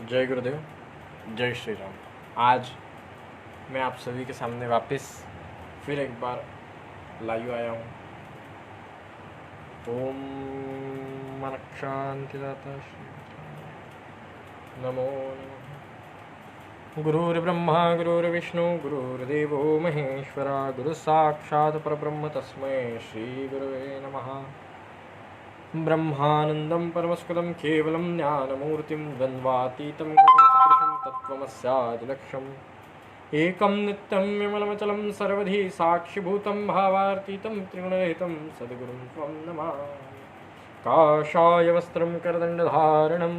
जय गुरुदेव, जय श्री राम। आज मैं आप सभी के सामने वापस फिर एक बार लाइव आया हूँ। ओम मन शांतिदाता श्री नमो नमः। गुरुर्ब्रह्मा गुरुर्विष्णु गुरुर्देवो महेश्वरा, गुरु साक्षात् परब्रह्म तस्मै श्री गुरुवे नमः। ब्रह्मानन्दं परमस्कृतं केवलं ज्ञानमूर्तिं द्वन्द्वातीतं गगनसदृशं तत्त्वमस्यादिलक्ष्यम् एकं नित्यं विमलमचलं सर्वधी साक्षिभूतं भावातीतं त्रिगुणरहितं सद्गुरुं त्वं नमामि। काषाय वस्त्रं करदण्डधारणं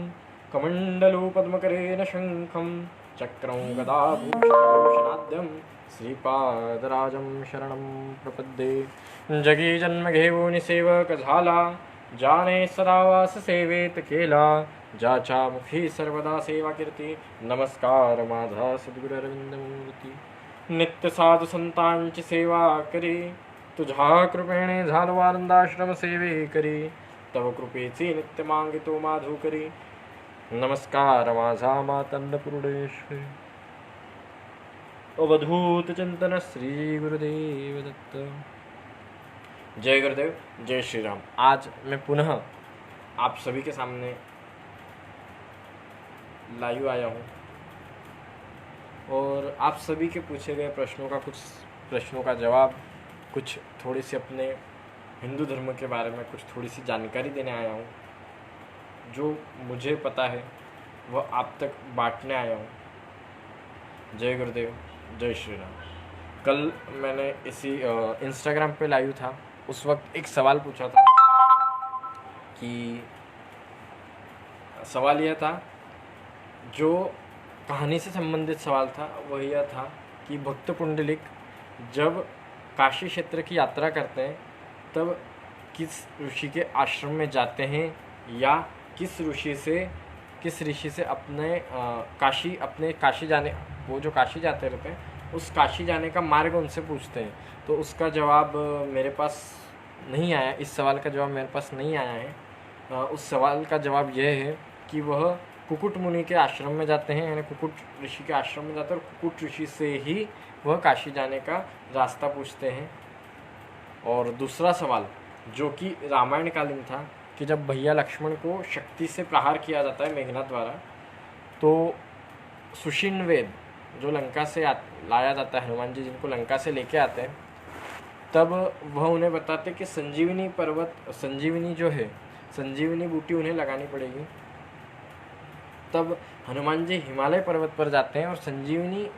कमण्डलूपद्मकरेण शङ्खं चक्रं गदाभूषणभूषणाद्यं श्रीपादराजं शरणं प्रपद्ये। जगी जन्म घेऊनि सेवक झाला, जाने सदा वास सेवेत केला, जाच्या मुखी सर्वदा सेवा कीर्ती, नमस्कार माझा सद्गुरु अरविंद मूर्ती। नित्य साधू संतांची सेवा करी, तुझ्या कृपेने झालो आनंदाश्रम सेवे करी, तव कृपेची नित्य मागितो माधू करी, नमस्कार माझा मातंडपुरुडेश्वरी। अवधूत चिंतन श्री गुरुदेव दत्त। जय गुरुदेव, जय श्री राम। आज मैं पुनः आप सभी के सामने लाइव आया हूँ और आप सभी के पूछे गए कुछ प्रश्नों का जवाब, कुछ थोड़ी सी अपने हिंदू धर्म के बारे में कुछ थोड़ी सी जानकारी देने आया हूँ। जो मुझे पता है वह आप तक बांटने आया हूँ। जय गुरुदेव, जय श्री राम। कल मैंने इसी इंस्टाग्राम पे लाइव था, उस वक्त एक सवाल पूछा था कि सवाल यह था, जो कहानी से संबंधित सवाल था वह यह था कि भक्त पुंडलिक जब काशी क्षेत्र की यात्रा करते हैं तब किस ऋषि के आश्रम में जाते हैं या किस ऋषि से अपने काशी जाने, वो जो काशी जाते रहते हैं उस काशी जाने का मार्ग उनसे पूछते हैं। तो उसका जवाब मेरे पास नहीं आया, इस सवाल का जवाब मेरे पास नहीं आया है। उस सवाल का जवाब यह है कि वह कुकुट मुनि के आश्रम में जाते हैं, यानी कुकुट ऋषि के आश्रम में जाते हैं और कुकुट ऋषि से ही वह काशी जाने का रास्ता पूछते हैं। और दूसरा सवाल जो कि रामायण कालीन था कि जब भैया लक्ष्मण को शक्ति से प्रहार किया जाता है मेघनाथ द्वारा, तो सुषिन वेद जो लंका से लाया जाता है, हनुमान जी जिनको लंका से लेके आते हैं, तब वह उन्हें बताते कि संजीवनी जो है, संजीवनी बूटी उन्हें लगानी पड़ेगी। तब हनुमान जी हिमालय पर्वत पर जाते हैं और संजीवनी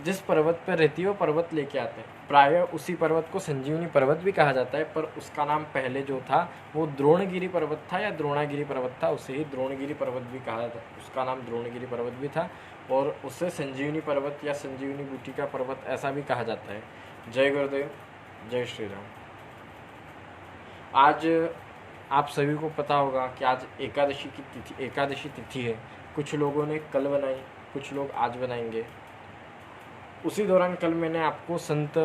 जिस पर्वत पर रहती है वो पर्वत लेके आते हैं। प्रायः उसी पर्वत को संजीवनी पर्वत भी कहा जाता है, पर उसका नाम पहले जो था वो द्रोणगिरी पर्वत था या द्रोणागिरी पर्वत था, उसे ही द्रोणगिरी पर्वत भी कहा जाता, उसका नाम द्रोणगिरी पर्वत भी था और उसे संजीवनी पर्वत या संजीवनी बूटी का पर्वत ऐसा भी कहा जाता है। जय गुरुदेव, जय श्री राम। आज आप सभी को पता होगा कि आज एकादशी तिथि है। कुछ लोगों ने कल बनाई, कुछ लोग आज बनाएंगे। उसी दौरान कल मैंने आपको संत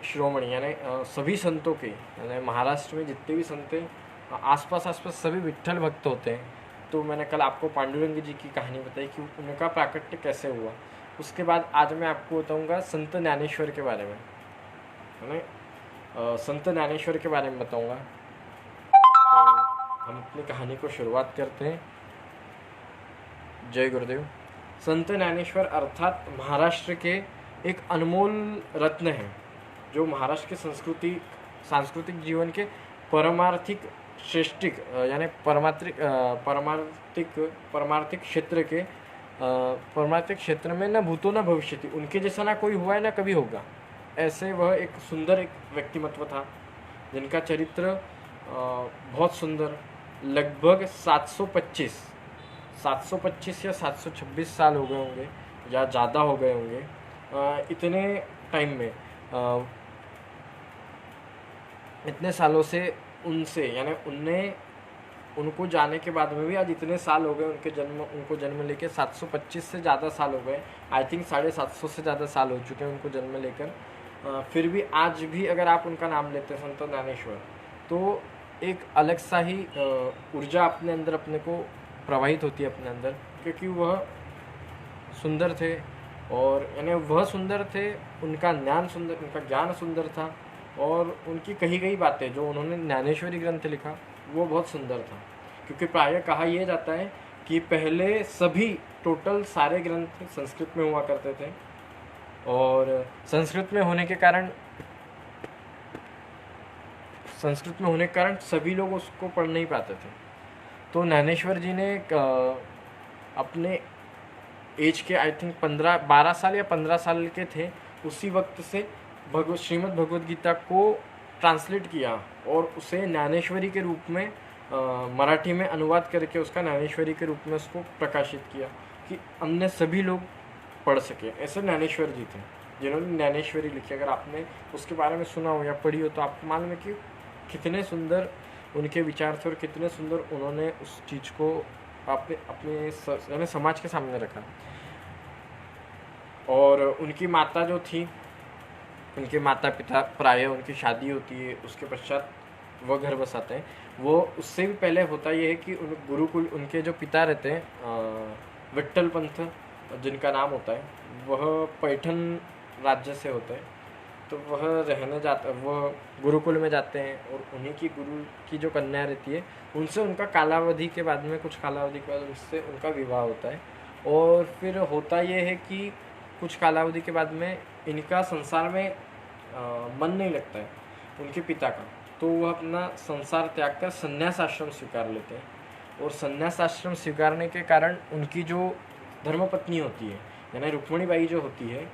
शिरोमणि यानी सभी संतों के, यानी महाराष्ट्र में जितने भी संत हैं, आसपास सभी विट्ठल भक्त होते हैं, तो मैंने कल आपको पांडुरंग जी की कहानी बताई कि उनका प्राकट्य कैसे हुआ। उसके बाद आज मैं आपको बताऊंगा संत ज्ञानेश्वर के बारे में, है संत ज्ञानेश्वर के बारे में बताऊंगा। तो हम अपनी कहानी को शुरुआत करते हैं। जय गुरुदेव। संत ज्ञानेश्वर अर्थात महाराष्ट्र के एक अनमोल रत्न हैं, जो महाराष्ट्र के सांस्कृतिक जीवन के परमार्थिक श्रेष्ठिक यानी परमार्थिक क्षेत्र में न भूतो न भविष्यति, उनके जैसा ना कोई हुआ है ना कभी होगा, ऐसे वह एक सुंदर एक व्यक्तिमत्व था जिनका चरित्र बहुत सुंदर, लगभग 725 या 726 साल हो गए होंगे या ज़्यादा हो गए होंगे। इतने टाइम में इतने सालों से उनसे, यानी उनको जाने के बाद में भी आज इतने साल हो गए, उनको जन्म लेके 725 से ज़्यादा साल हो गए। आई थिंक 750 से ज़्यादा साल हो चुके हैं उनको जन्म लेकर। फिर भी आज भी अगर आप उनका नाम लेते हैं संत ज्ञानेश्वर, तो एक अलग सा ही ऊर्जा अपने अंदर अपने को प्रवाहित होती है अपने अंदर, क्योंकि वह सुंदर थे और यानी वह सुंदर थे, उनका ज्ञान सुंदर, उनका ज्ञान सुंदर था और उनकी कही गई बातें जो उन्होंने ज्ञानेश्वरी ग्रंथ लिखा वो बहुत सुंदर था। क्योंकि प्रायः कहा यह जाता है कि पहले सभी टोटल सारे ग्रंथ संस्कृत में हुआ करते थे और संस्कृत में होने के कारण सभी लोग उसको पढ़ नहीं पाते थे। तो ज्ञानेश्वर जी ने अपने एज के आई थिंक 12 साल या 15 साल के थे, उसी वक्त से श्रीमद् भगवद गीता को ट्रांसलेट किया और उसे ज्ञानेश्वरी के रूप में मराठी में अनुवाद करके उसका ज्ञानेश्वरी के रूप में उसको प्रकाशित किया कि अन्य सभी लोग पढ़ सके। ऐसे ज्ञानेश्वर जी थे जिन्होंने ज्ञानेश्वरी लिखी। अगर आपने उसके बारे में सुना हो या पढ़ी हो तो आपको मालूम है कि कितने सुंदर उनके विचार थे और कितने सुंदर उन्होंने उस चीज़ को अपने समाज के सामने रखा। और उनकी माता जो थी, उनके माता पिता प्रायः उनकी शादी होती है, उसके पश्चात वह घर बसाते हैं। वो उससे भी पहले होता ये है कि गुरुकुल, उनके जो पिता रहते हैं विट्ठल पंथ जिनका नाम होता है, वह पैठन राज्य से होते हैं। तो वह वह गुरुकुल में जाते हैं और उन्हीं की गुरु की जो कन्या रहती है उनसे उनका कुछ कालावधि के बाद उससे उनका विवाह होता है। और फिर होता ये है कि कुछ कालावधि के बाद में इनका संसार में मन नहीं लगता है उनके पिता का, तो वह अपना संसार त्याग कर संन्यास आश्रम स्वीकार लेते हैं। और संन्यास आश्रम स्वीकारने के कारण उनकी जो धर्मपत्नी होती है यानी रुक्मिणी बाई जो होती है,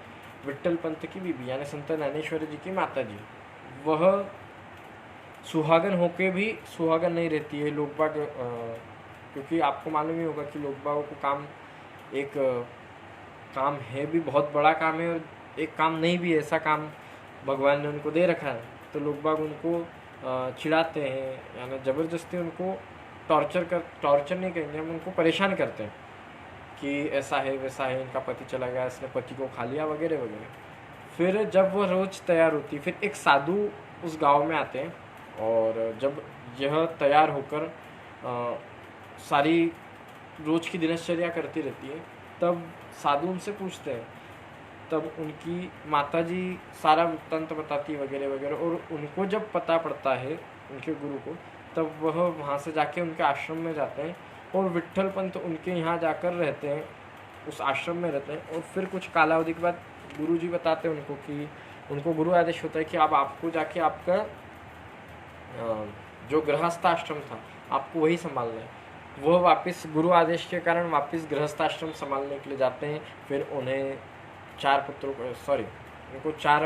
विट्ठल पंत की बीबी यानी संत ज्ञानेश्वर जी की माता जी, वह सुहागन होके भी सुहागन नहीं रहती है। लोग बाग क्योंकि आपको मालूम ही होगा कि लोग बागों को काम है भी, बहुत बड़ा काम है, और एक काम नहीं भी, ऐसा काम भगवान ने उनको दे रखा है। तो लोग बाग उनको चिढ़ाते हैं यानी ज़बरदस्ती उनको टॉर्चर नहीं करेंगे, हम उनको परेशान करते हैं कि ऐसा है वैसा है, इनका पति चला गया, इसने पति को खा लिया वगैरह वगैरह। फिर जब वह रोज़ तैयार होती, फिर एक साधु उस गांव में आते हैं और जब यह तैयार होकर सारी रोज़ की दिनचर्या करती रहती है, तब साधु उनसे पूछते हैं, तब उनकी माताजी सारा वृत्तांत बताती वगैरह वगैरह। और उनको जब पता पड़ता है उनके गुरु को, तब वह वहाँ से जाके उनके आश्रम में जाते हैं और विट्ठल पंत उनके यहाँ जाकर रहते हैं, उस आश्रम में रहते हैं। और फिर कुछ कालावधि के बाद गुरु जी बताते हैं उनको कि उनको गुरु आदेश होता है कि अब आपको जाके आपका जो गृहस्थ आश्रम था आपको वही संभालना है। वह वापस गुरु आदेश के कारण वापस गृहस्थ आश्रम संभालने के लिए जाते हैं। फिर उन्हें उनको 4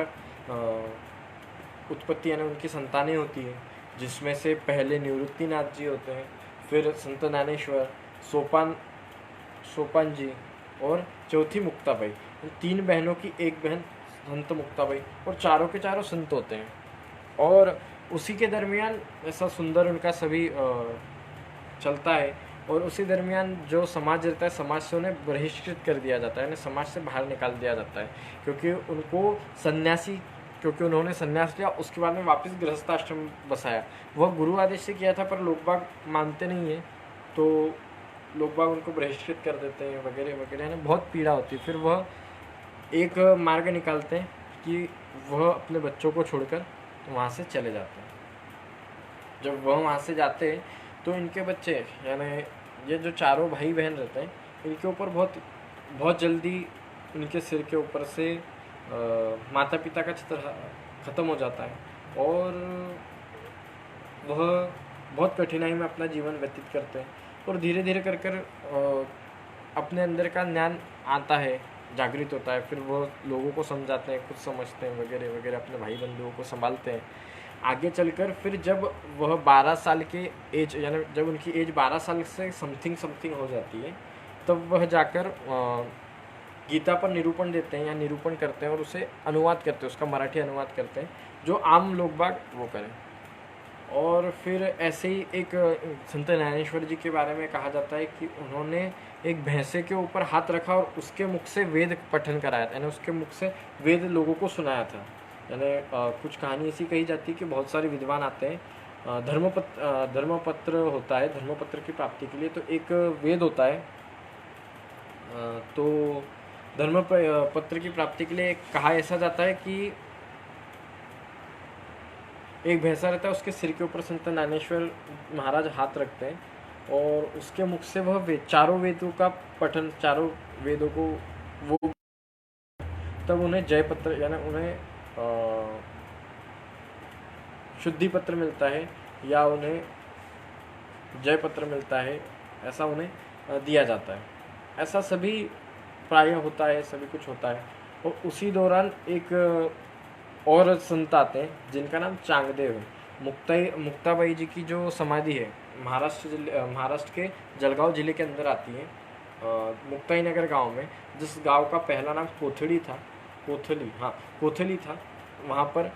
उत्पत्ति यानी उनकी संतानें होती है, जिसमें से पहले निवृत्तिनाथ जी होते हैं, फिर संत ज्ञानेश्वर, सोपान जी और चौथी मुक्ताबाई। 3 बहनों की एक बहन संत मुक्ताबाई, और चारों के चारों संत होते हैं। और उसी के दरमियान ऐसा सुंदर उनका सभी चलता है। और उसी दरमियान जो समाज रहता है, समाज से उन्हें बहिष्कृत कर दिया जाता है, समाज से बाहर निकाल दिया जाता है, क्योंकि उन्होंने संन्यास लिया। उसके बाद में वापस गृहस्थ आश्रम बसाया। वह गुरु आदेश से किया था, पर लोग बाग मानते नहीं हैं, तो लोग बाग उनको बहिष्कृत कर देते हैं वगैरह वगैरह, है बहुत पीड़ा होती है। फिर वह एक मार्ग निकालते हैं कि वह अपने बच्चों को छोड़कर वहाँ से चले जाते हैं। जब वह वहाँ से जाते हैं तो इनके बच्चे यानी ये जो चारों भाई बहन रहते हैं, इनके ऊपर बहुत जल्दी इनके सिर के ऊपर से माता पिता का चित्र ख़त्म हो जाता है और वह बहुत कठिनाई में अपना जीवन व्यतीत करते हैं। और धीरे धीरे कर अपने अंदर का ज्ञान आता है, जागृत होता है। फिर वह लोगों को समझाते हैं, खुद समझते हैं वगैरह वगैरह, अपने भाई बंधुओं को संभालते हैं। आगे चलकर फिर जब वह 12 साल के एज यानी जब उनकी एज 12 साल से समथिंग हो जाती है, तब वह जाकर गीता पर निरूपण देते हैं या निरूपण करते हैं और उसे अनुवाद करते हैं, उसका मराठी अनुवाद करते हैं, जो आम लोग बाग वो करें। और फिर ऐसे ही एक संत ज्ञानेश्वर जी के बारे में कहा जाता है कि उन्होंने एक भैंसे के ऊपर हाथ रखा और उसके मुख से वेद पठन कराया था, यानी उसके मुख से वेद लोगों को सुनाया था। यानी कुछ कहानी ऐसी कही जाती है कि बहुत सारे विद्वान आते हैं धर्मपत्र होता है, धर्मपत्र की प्राप्ति के लिए तो एक वेद होता है। तो पत्र की प्राप्ति के लिए कहा ऐसा जाता है कि एक भैंसा रहता है, उसके सिर के ऊपर संत ज्ञानेश्वर महाराज हाथ रखते हैं और उसके मुख से वह चारों वेदों का पठन, चारों वेदों को वो, तब उन्हें जय पत्र यानी उन्हें शुद्धि पत्र मिलता है या उन्हें जय पत्र मिलता है, ऐसा उन्हें दिया जाता है। ऐसा सभी प्राय होता है, सभी कुछ होता है। और उसी दौरान एक और संत आते हैं जिनका नाम चांगदेव है। मुक्ताबाई जी की जो समाधि है महाराष्ट्र के जलगांव जिले के अंदर आती है, मुक्ताई नगर गांव में, जिस गांव का पहला नाम कोथली था। वहाँ पर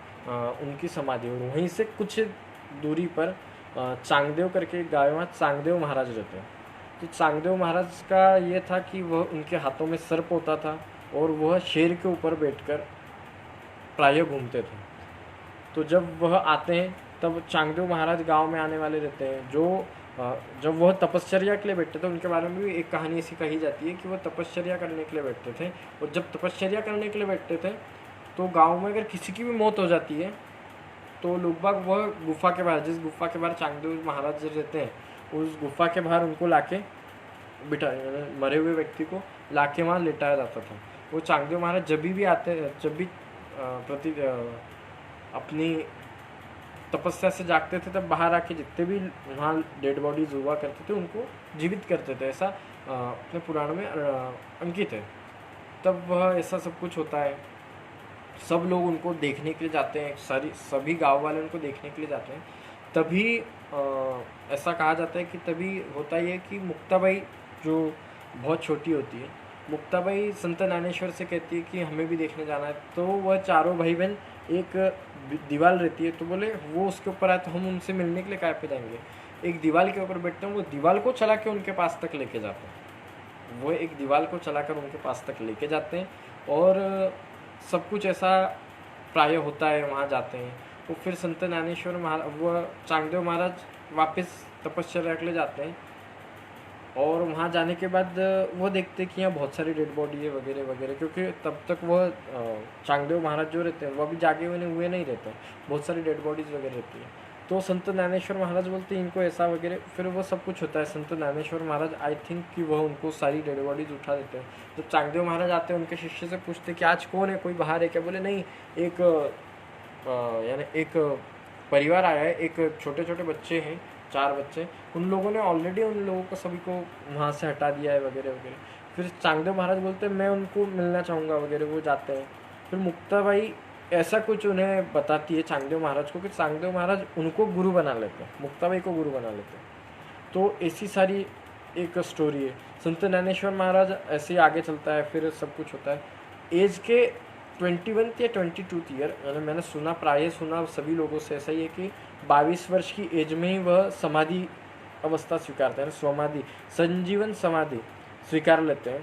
उनकी समाधि है। वहीं से कुछ दूरी पर चांगदेव करके गाँव है, वहाँ चांगदेव महाराज रहते हैं। तो चांगदेव महाराज का ये था कि वह, उनके हाथों में सर्प होता था और वह शेर के ऊपर बैठकर प्रायः घूमते थे। तो जब वह आते हैं तब चांगदेव महाराज गांव में आने वाले रहते हैं। जब वह तपश्चर्या के लिए बैठते थे, उनके बारे में भी एक कहानी ऐसी कही जाती है कि वह तपश्चर्या करने के लिए बैठते थे। और जब तपश्चर्या करने के लिए बैठते थे तो गांव में अगर किसी की भी मौत हो जाती है तो लोग बाग वह गुफा के बाहर, जिस गुफा के बाहर चांगदेव महाराज रहते हैं, उस गुफा के बाहर उनको लाके बिठा, मरे हुए व्यक्ति को लाके वहाँ लेटाया जाता था। वो चांगदेव महाराज जब भी अपनी तपस्या से जागते थे तब बाहर आके जितने भी वहाँ डेड बॉडीज हुआ करते थे उनको जीवित करते थे। ऐसा अपने पुराण में अंकित है। तब वह ऐसा सब कुछ होता है। सब लोग उनको देखने के लिए जाते हैं, सभी गांव वाले उनको देखने के लिए जाते हैं। तभी ऐसा कहा जाता है कि तभी होता ही है कि मुक्ताबाई जो बहुत छोटी होती है, मुक्ताबाई संत ज्ञानेश्वर से कहती है कि हमें भी देखने जाना है। तो वह चारों भाई बहन, एक दीवार रहती है, तो बोले वो उसके ऊपर आए तो हम उनसे मिलने के लिए काय पे जाएंगे। एक दीवार के ऊपर बैठते हैं, वो दीवार को चला के उनके पास तक लेके जाते हैं। वो एक दीवार को चलाकर उनके पास तक लेके जाते हैं और सब कुछ ऐसा प्राय होता है। वहाँ जाते हैं तो फिर संत ज्ञानेश्वर महाराज, वह चांगदेव महाराज वापस तपस्या के लिए जाते हैं और वहाँ जाने के बाद वो देखते हैं कि यहाँ बहुत सारी डेड बॉडी है वगैरह वगैरह, क्योंकि तब तक वह चांगदेव महाराज जो रहते हैं वह भी जागे हुए नहीं रहते, बहुत सारी डेड बॉडीज़ वगैरह रहती है। तो संत ज्ञानेश्वर महाराज बोलते हैं इनको ऐसा वगैरह, फिर वो सब कुछ होता है। संत ज्ञानेश्वर महाराज आई थिंक कि वह उनको सारी डेड बॉडीज उठा देते हैं। जब चांगदेव महाराज आते हैं उनके शिष्य से पूछते कि आज कौन है, कोई बाहर है क्या? बोले नहीं, एक परिवार आया है, एक छोटे छोटे बच्चे हैं, 4 बच्चे, उन लोगों ने ऑलरेडी उन लोगों को सभी को वहाँ से हटा दिया है वगैरह वगैरह। फिर चांगदेव महाराज बोलते हैं मैं उनको मिलना चाहूँगा वगैरह, वो जाते हैं। फिर मुक्ताबाई ऐसा कुछ उन्हें बताती है चांगदेव महाराज को कि चांगदेव महाराज उनको गुरु बना लेते हैं, मुक्ताबाई को गुरु बना लेते हैं। तो ऐसी सारी एक स्टोरी है। संत ज्ञानेश्वर महाराज ऐसे ही आगे चलता है, फिर सब कुछ होता है। एज के 21 या 22 ईयर, मैंने प्राय सुना सभी लोगों से ऐसा ही है कि 22 वर्ष की एज में ही वह समाधि अवस्था स्वीकारते हैं, समाधि, संजीवन समाधि स्वीकार लेते हैं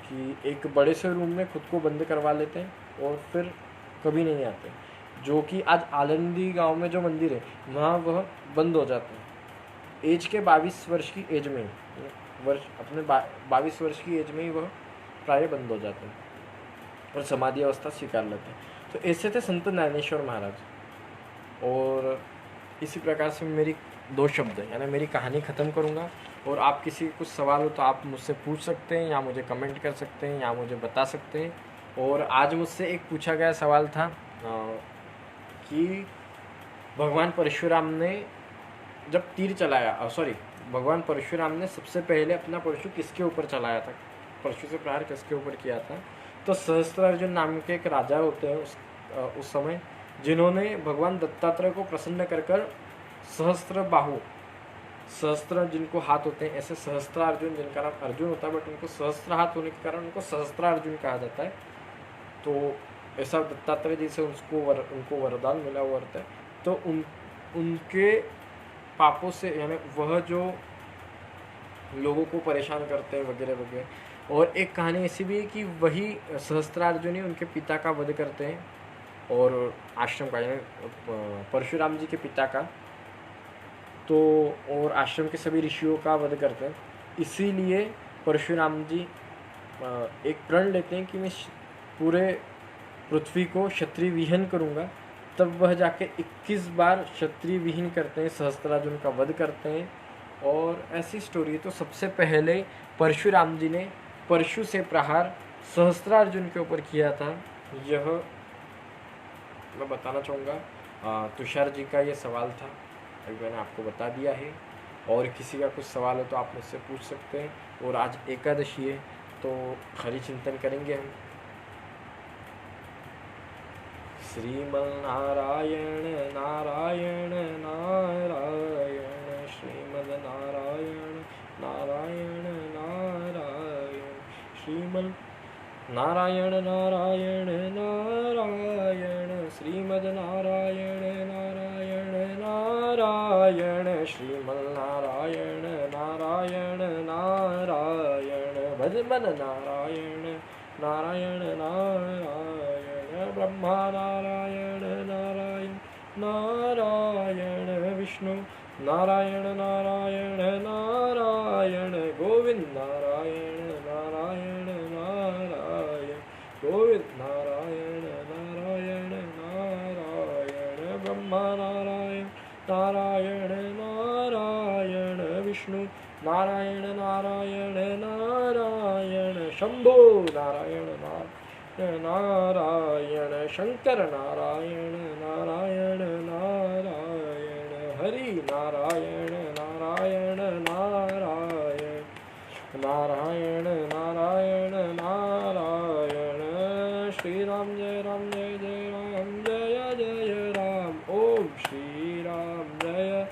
कि एक बड़े से रूम में खुद को बंद करवा लेते हैं और फिर कभी नहीं आते। जो कि आज आलंदी गांव में जो मंदिर है वहाँ वह बंद हो जाते हैं एज के 22 वर्ष की एज में, अपने 22 वर्ष की एज में ही वह प्राय बंद हो जाते हैं और समाधि अवस्था स्वीकार लेते हैं। तो ऐसे थे संत ज्ञानेश्वर महाराज। और इसी प्रकार से मेरी 2 शब्द यानी मेरी कहानी ख़त्म करूँगा। और आप किसी कुछ सवाल हो तो आप मुझसे पूछ सकते हैं या मुझे कमेंट कर सकते हैं या मुझे बता सकते हैं। और आज मुझसे एक पूछा गया सवाल था कि भगवान परशुराम ने जब तीर चलाया, भगवान परशुराम ने सबसे पहले अपना परशु किसके ऊपर चलाया था, परशु से प्रहार किसके ऊपर किया था? तो सहस्त्रार्जुन नाम के एक राजा होते हैं उस समय, जिन्होंने भगवान दत्तात्रेय को प्रसन्न कर सहस्त्र जिनको हाथ होते हैं, ऐसे सहस्त्रार्जुन, जिनका नाम अर्जुन होता है बट उनको सहस्त्र हाथ होने के कारण उनको सहस्त्रार्जुन कहा जाता है। तो ऐसा दत्तात्रेय जी से उनको वरदान मिला हुआ रहता है। तो उनके पापों से, यानी वह जो लोगों को परेशान करते हैं वगैरह वगैरह। और एक कहानी ऐसी भी है कि वही सहस्त्रार्जुन ही उनके पिता का वध करते हैं और आश्रम का, यानी परशुराम जी के पिता का तो और आश्रम के सभी ऋषियों का वध करते हैं। इसीलिए परशुराम जी एक प्रण लेते हैं कि मैं पूरे पृथ्वी को क्षत्रिय विहीन करूँगा। तब वह जाके 21 बार क्षत्रिय विहीन करते हैं, सहस्त्रार्जुन का वध करते हैं। और ऐसी स्टोरी है। तो सबसे पहले परशुराम जी ने परशु से प्रहार सहस्त्रार्जुन के ऊपर किया था, यह मैं बताना चाहूँगा। तुषार जी का ये सवाल था, अभी मैंने आपको बता दिया है। और किसी का कुछ सवाल हो तो आप मुझसे पूछ सकते हैं। और आज एकादशी है तो हरि चिंतन करेंगे हम। श्रीमन्नारायण नारायण नारायण, श्रीमन्नारायण नारायण नारायण, श्रीमन् नारायण नारायण नारायण, श्रीमन्नारायण नारायण नारायण, श्रीमन्नारायण नारायण नारायण, भजमन नारायण नारायण नारायण, ब्रह्मा नारायण नारायण नारायण, विष्णु नारायण नारायण नारायण, गोविंद नारायण नारायण नारायण, गोविंद नारायण नारायण नारायण, ब्रह्मा नारायण नारायण नारायण, विष्णु नारायण नारायण नारायण, शंभो नारायण नारायण, शंकर नारायण नारायण नारायण, हरि नारायण नारायण नारायण, नारायण नारायण नारायण, श्री राम जय राम जय जय राम जय जय राम, ओम श्री राम जय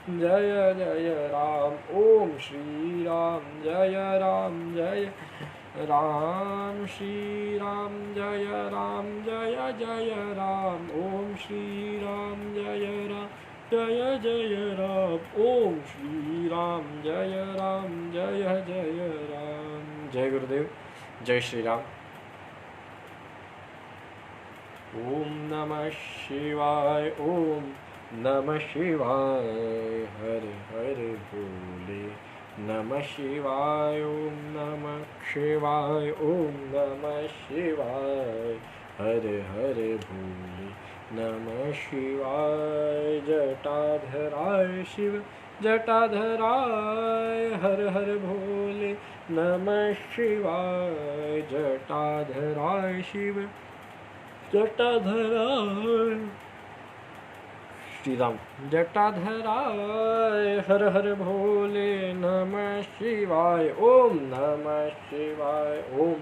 जय जय राम, ओम श्री राम जय राम जय राम, श्री राम जय जय राम, ओम श्री राम जय जय राम, ओम श्री राम जय जय राम। जय गुरुदेव, जय श्री राम। ओम नमः शिवाय, ओम नमः शिवाय, हरे हरे बोले नमः शिवाय, ओम नमः शिवाय, ओम नमः शिवाय, हरे हरे बोले नमः शिवाय, जटाधराय शिव जटाधराय, हर हर भोले नमः शिवाय, जटाधराय शिव जटाधराय, श्री राम जटाधराय, हर हर भोले नमः शिवाय, ओम नमः शिवाय, ओम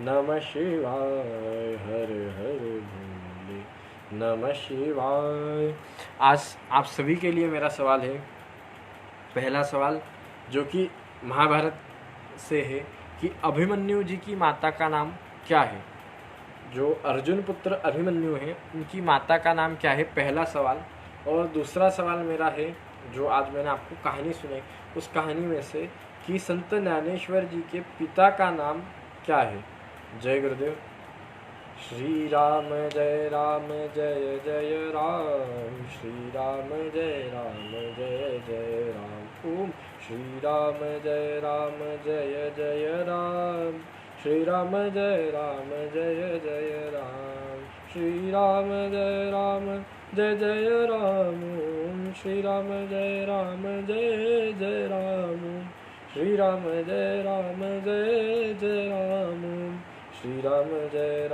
नमः शिवाय, हर हर भोले नमः शिवाय। आज आप सभी के लिए मेरा सवाल है। पहला सवाल जो कि महाभारत से है कि अभिमन्यु जी की माता का नाम क्या है। जो अर्जुन पुत्र अभिमन्यु हैं उनकी माता का नाम क्या है, पहला सवाल। और दूसरा सवाल मेरा है, जो आज मैंने आपको कहानी सुनाई उस कहानी में से कि संत ज्ञानेश्वर जी के पिता का नाम क्या है। जय गुरुदेव। श्री राम जय जय राम, श्री राम जय जय राम, ओम श्री राम जय जय राम, श्री राम जय जय राम, श्री राम जय जय राम, ओम श्री राम जय जय राम, श्री राम जय जय राम, श्री राम जय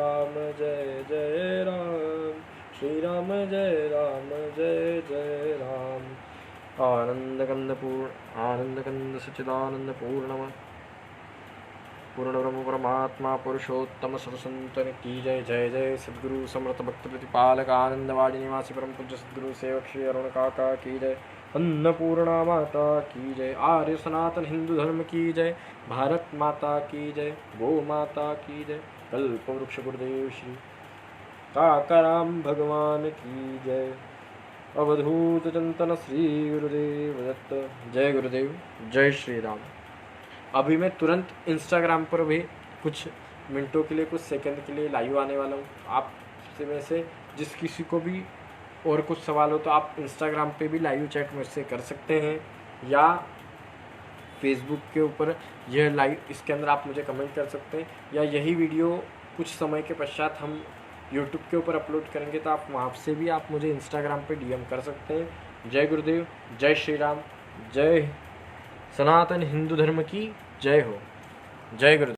जय राम, श्री राम जय जय राम। आनंदकंद सच्चिदानंद पूर्णम पूर्ण ब्रह्म परमात्मा पुरुषोत्तम सतसंतन की जय। जय जय सद्गुरु समर्थ भक्त प्रतिपालक आनंदवाड़ी निवासी परम पूज्य सद्गुरु सेवक श्री अरुण काका की जय। अन्नपूर्णा माता की जय। आर्य सनातन हिंदू धर्म की जय। भारत माता की जय। गो माता की जय। कल्प वृक्ष गुरुदेव श्री काकाराम भगवान की जय। अवधूत चिंतन श्री गुरुदेव दत्त। जय गुरुदेव, जय श्री राम। अभी मैं तुरंत इंस्टाग्राम पर भी कुछ मिनटों के लिए, कुछ सेकंड के लिए लाइव आने वाला हूँ। आप में से जिस किसी को भी और कुछ सवाल हो तो आप इंस्टाग्राम पे भी लाइव चैट मुझसे कर सकते हैं, या फेसबुक के ऊपर यह लाइव इसके अंदर आप मुझे कमेंट कर सकते हैं, या यही वीडियो कुछ समय के पश्चात हम यूट्यूब के ऊपर अपलोड करेंगे तो आप वहाँ से भी आप मुझे इंस्टाग्राम पे डीएम कर सकते हैं। जय गुरुदेव, जय श्री राम, जय सनातन हिंदू धर्म की जय हो। जय गुरुदेव।